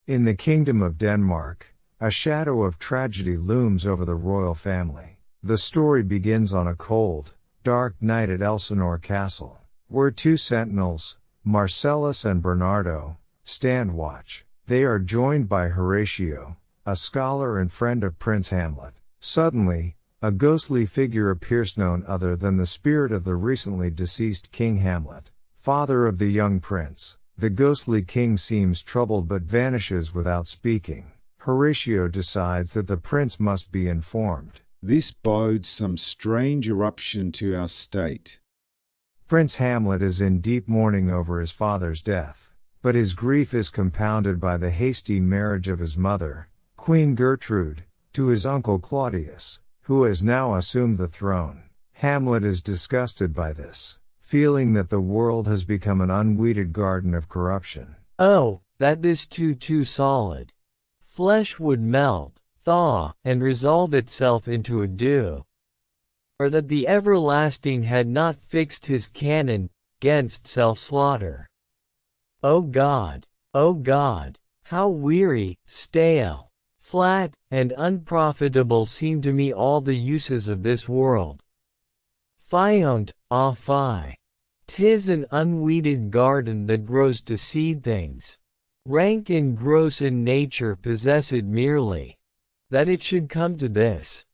In the kingdom of Denmark, a shadow of tragedy looms over the royal family. The story begins on a cold, dark night at Elsinore Castle, where two sentinels, Marcellus and Bernardo, stand watch. They are joined by Horatio, a scholar and friend of Prince Hamlet. Suddenly, a ghostly figure appears, none other than the spirit of the recently deceased King Hamlet, father of the young prince. The ghostly king seems troubled but vanishes without speaking. Horatio decides that the prince must be informed. This bodes some strange eruption to our state. Prince Hamlet is in deep mourning over his father's death, but his grief is compounded by the hasty marriage of his mother, Queen Gertrude, to his uncle Claudius, who has now assumed the throne. Hamlet is disgusted by this, feeling that the world has become an unweeded garden of corruption. Oh, that this too solid flesh would melt, thaw, and resolve itself into a dew. Or that the everlasting had not fixed his canon 'gainst self-slaughter. O God, how weary, stale, flat, and unprofitable seem to me all the uses of this world. Fiont, ah fie! 'Tis an unweeded garden that grows to seed things, rank and gross in nature, possessed merely, that it should come to this.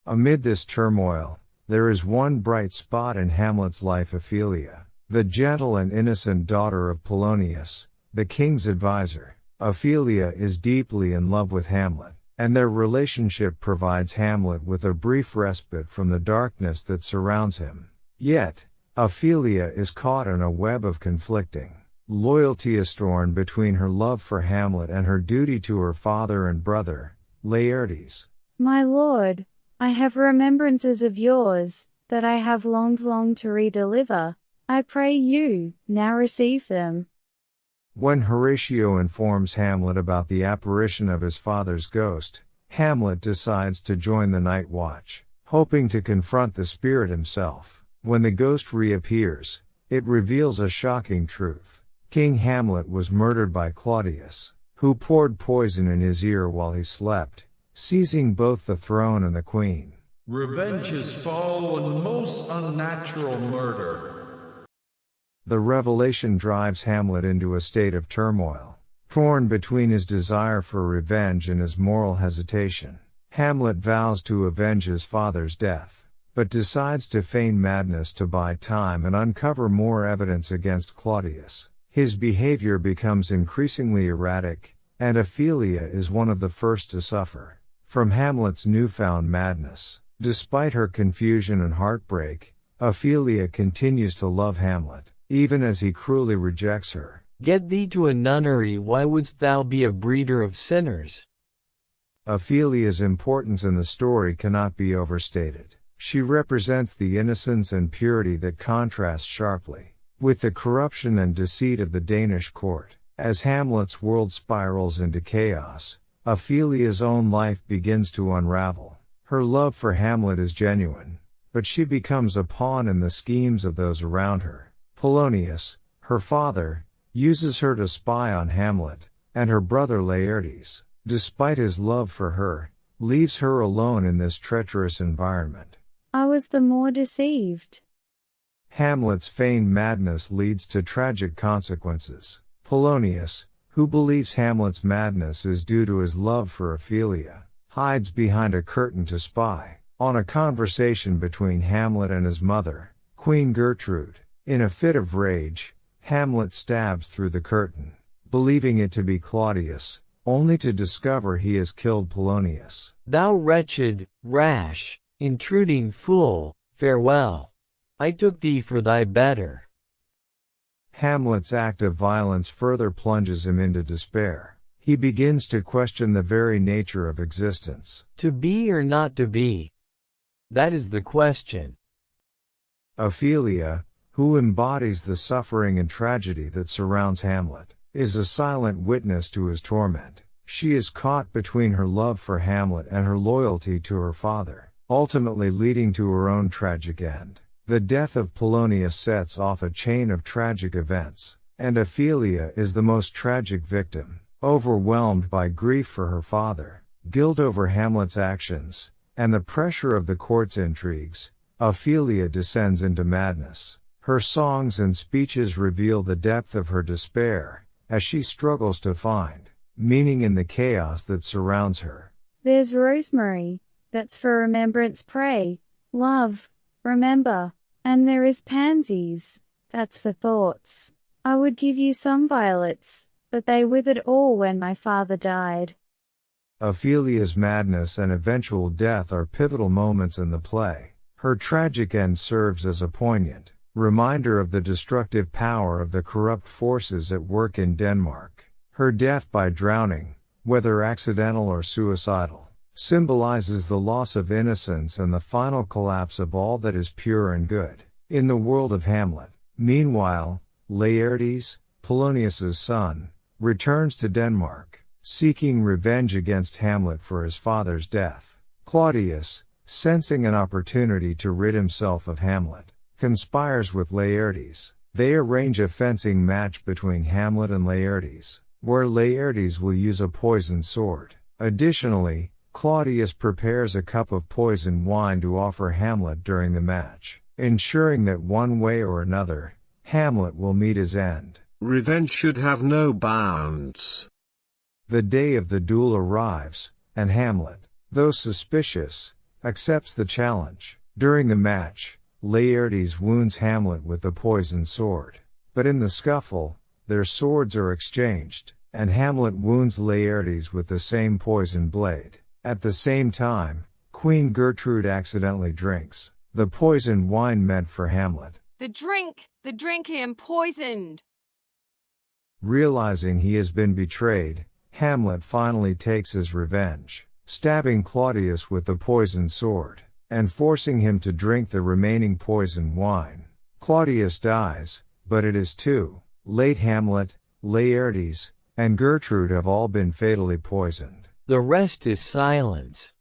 Amid this turmoil, there is one bright spot in Hamlet's life: Ophelia, the gentle and innocent daughter of Polonius, the king's advisor. Ophelia is deeply in love with Hamlet, and their relationship provides Hamlet with a brief respite from the darkness that surrounds him. Yet, Ophelia is caught in a web of conflicting loyalty, is torn between her love for Hamlet and her duty to her father and brother, Laertes. My lord, I have remembrances of yours, that I have longed to redeliver. I pray you, now receive them. When Horatio informs Hamlet about the apparition of his father's ghost, Hamlet decides to join the night watch, hoping to confront the spirit himself. When the ghost reappears, it reveals a shocking truth. King Hamlet was murdered by Claudius, who poured poison in his ear while he slept, seizing both the throne and the queen. Revenge is foul and most unnatural murder. The revelation drives Hamlet into a state of turmoil, torn between his desire for revenge and his moral hesitation. Hamlet vows to avenge his father's death, but decides to feign madness to buy time and uncover more evidence against Claudius. His behavior becomes increasingly erratic, and Ophelia is one of the first to suffer from Hamlet's newfound madness. Despite her confusion and heartbreak, Ophelia continues to love Hamlet, even as he cruelly rejects her. Get thee to a nunnery, why wouldst thou be a breeder of sinners? Ophelia's importance in the story cannot be overstated. She represents the innocence and purity that contrast sharply with the corruption and deceit of the Danish court. As Hamlet's world spirals into chaos, Ophelia's own life begins to unravel. Her love for Hamlet is genuine, but she becomes a pawn in the schemes of those around her. Polonius, her father, uses her to spy on Hamlet, and her brother Laertes, despite his love for her, leaves her alone in this treacherous environment. I was the more deceived. Hamlet's feigned madness leads to tragic consequences. Polonius, who believes Hamlet's madness is due to his love for Ophelia, hides behind a curtain to spy on a conversation between Hamlet and his mother, Queen Gertrude. In a fit of rage, Hamlet stabs through the curtain, believing it to be Claudius, only to discover he has killed Polonius. Thou wretched, rash, intruding fool, farewell. I took thee for thy better. Hamlet's act of violence further plunges him into despair. He begins to question the very nature of existence. To be or not to be? That is the question. Ophelia, who embodies the suffering and tragedy that surrounds Hamlet, is a silent witness to his torment. She is caught between her love for Hamlet and her loyalty to her father, ultimately leading to her own tragic end. The death of Polonius sets off a chain of tragic events, and Ophelia is the most tragic victim. Overwhelmed by grief for her father, guilt over Hamlet's actions, and the pressure of the court's intrigues, Ophelia descends into madness. Her songs and speeches reveal the depth of her despair, as she struggles to find meaning in the chaos that surrounds her. There's rosemary, that's for remembrance pray, love, remember, and there is pansies, that's for thoughts. I would give you some violets, but they withered all when my father died. Ophelia's madness and eventual death are pivotal moments in the play. Her tragic end serves as a poignant reminder of the destructive power of the corrupt forces at work in Denmark. Her death by drowning, whether accidental or suicidal, symbolizes the loss of innocence and the final collapse of all that is pure and good. In the world of Hamlet, meanwhile, Laertes, Polonius's son, returns to Denmark, seeking revenge against Hamlet for his father's death. Claudius, sensing an opportunity to rid himself of Hamlet, conspires with Laertes. They arrange a fencing match between Hamlet and Laertes, where Laertes will use a poisoned sword. Additionally, Claudius prepares a cup of poisoned wine to offer Hamlet during the match, ensuring that one way or another, Hamlet will meet his end. Revenge should have no bounds. The day of the duel arrives, and Hamlet, though suspicious, accepts the challenge. During the match, Laertes wounds Hamlet with the poisoned sword. But in the scuffle, their swords are exchanged, and Hamlet wounds Laertes with the same poisoned blade. At the same time, Queen Gertrude accidentally drinks the poisoned wine meant for Hamlet. The drink him poisoned. Realizing he has been betrayed, Hamlet finally takes his revenge, stabbing Claudius with the poisoned sword, and forcing him to drink the remaining poisoned wine. Claudius dies, but it is too late. Hamlet, Laertes, and Gertrude have all been fatally poisoned. The rest is silence.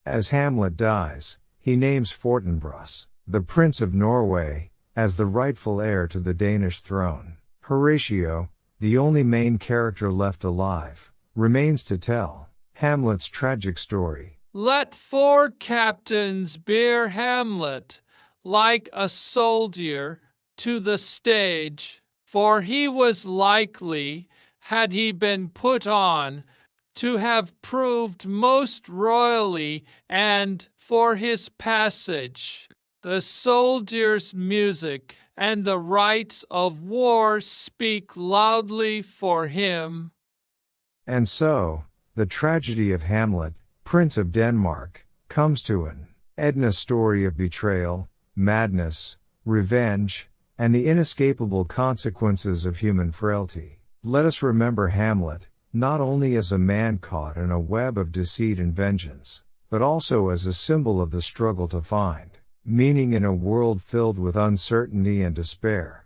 As Hamlet dies, he names Fortinbras, the Prince of Norway, as the rightful heir to the Danish throne. Horatio, the only main character left alive, remains to tell Hamlet's tragic story. Let 4 captains bear Hamlet, like a soldier, to the stage, for he was likely, had he been put on, to have proved most royally, and, for his passage, the soldier's music and the rights of war speak loudly for him. And so, the tragedy of Hamlet, Prince of Denmark, comes to an end. A story of betrayal, madness, revenge, and the inescapable consequences of human frailty. Let us remember Hamlet, not only as a man caught in a web of deceit and vengeance, but also as a symbol of the struggle to find meaning in a world filled with uncertainty and despair.